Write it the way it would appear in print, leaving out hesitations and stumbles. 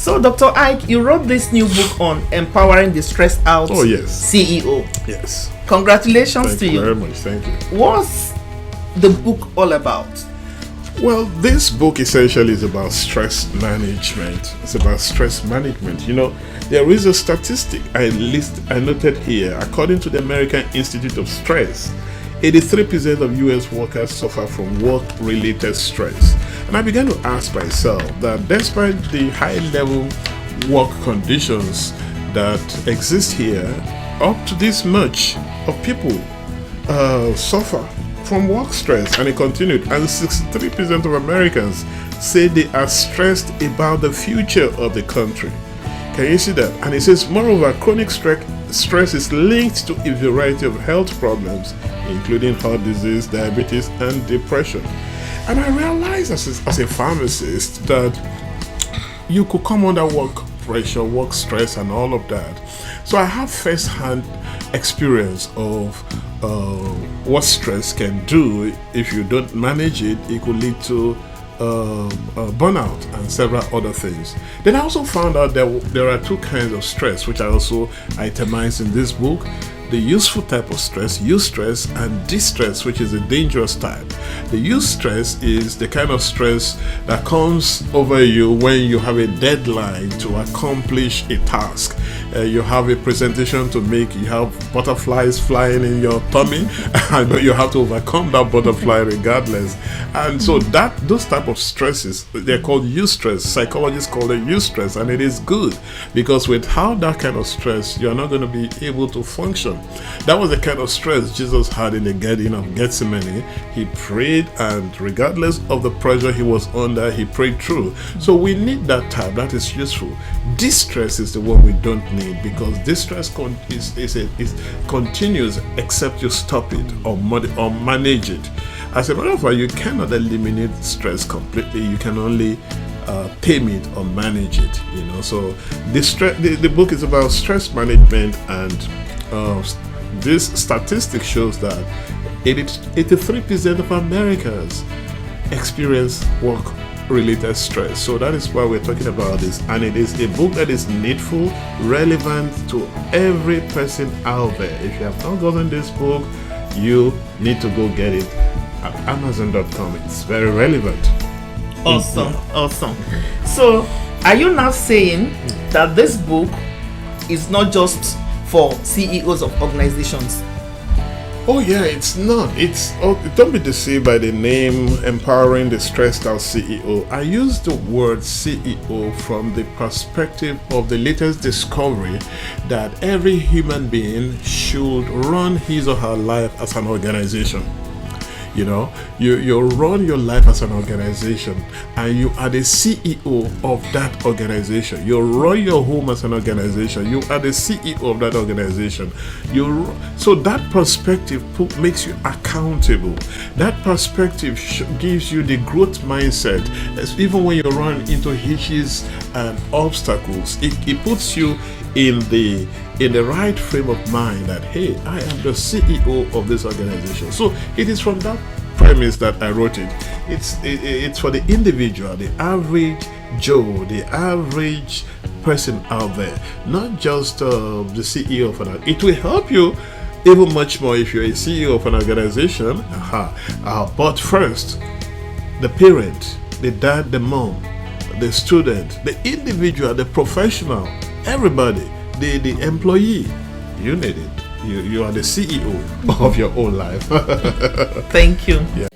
So, Dr. Iyke, you wrote this new book on empowering the stressed out CEO. Yes. Congratulations to you. Thank you very much. Thank you. What's the book all about? Well, this book essentially is about stress management. It's about stress management. You know, there is a statistic I noted here. According to the American Institute of Stress, 83% of US workers suffer from work-related stress. And I began to ask myself that despite the high-level work conditions that exist here, up to this much of people suffer from work stress. And it continued, and 63% of Americans say they are stressed about the future of the country. Can you see that? And it says, moreover, chronic stress is linked to a variety of health problems, including heart disease, diabetes, and depression. And I realized as a pharmacist that you could come under work pressure, work stress, and all of that. So I have first-hand experience of what stress can do. If you don't manage it, it could lead to burnout and several other things. Then I also found out that there are two kinds of stress, which I also itemize in this book. The useful type of stress, eustress, and distress, which is a dangerous type. The eustress is the kind of stress that comes over you when you have a deadline to accomplish a task. You have a presentation to make, you have butterflies flying in your tummy, but you have to overcome that butterfly regardless. And so those type of stresses, they're called eustress. Psychologists call it eustress, and it is good because without that kind of stress, you're not going to be able to function. That was the kind of stress Jesus had in the Garden of Gethsemane. He prayed, and regardless of the pressure he was under, he prayed through. So we need that type. That is useful. Distress is the one we don't need, because distress continues except you stop it or manage it. As a matter of fact, you cannot eliminate stress completely. You can only tame it or manage it. You know. So the book is about stress management, and this statistic shows that 83% of Americans experience work-related stress. So that is why we're talking about this, and it is a book that is needful, relevant to every person out there. If you have not gotten this book, you need to go get it at Amazon.com. It's very relevant. Awesome. So, are you now saying that this book is not just for CEOs of organizations? Oh yeah, it's not. Don't be deceived by the name Empowering the Stressed Out CEO. I use the word CEO from the perspective of the latest discovery that every human being should run his or her life as an organization. You know, you run your life as an organization, and you are the CEO of that organization. You run your home as an organization. You are the CEO of that organization. So that perspective makes you accountable. That perspective gives you the growth mindset. Even when you run into hitches and obstacles, it puts you in the right frame of mind that, hey, I am the CEO of this organization. So it is from that premise that I wrote it. It's for the individual, the average Joe, the average person out there, not just the CEO of an. It will help you even much more if you're a CEO of an organization. But first, the parent, the dad, the mom, the student, the individual, the professional, everybody, the employee, you need it. You are the CEO of your own life. Thank you. Yeah.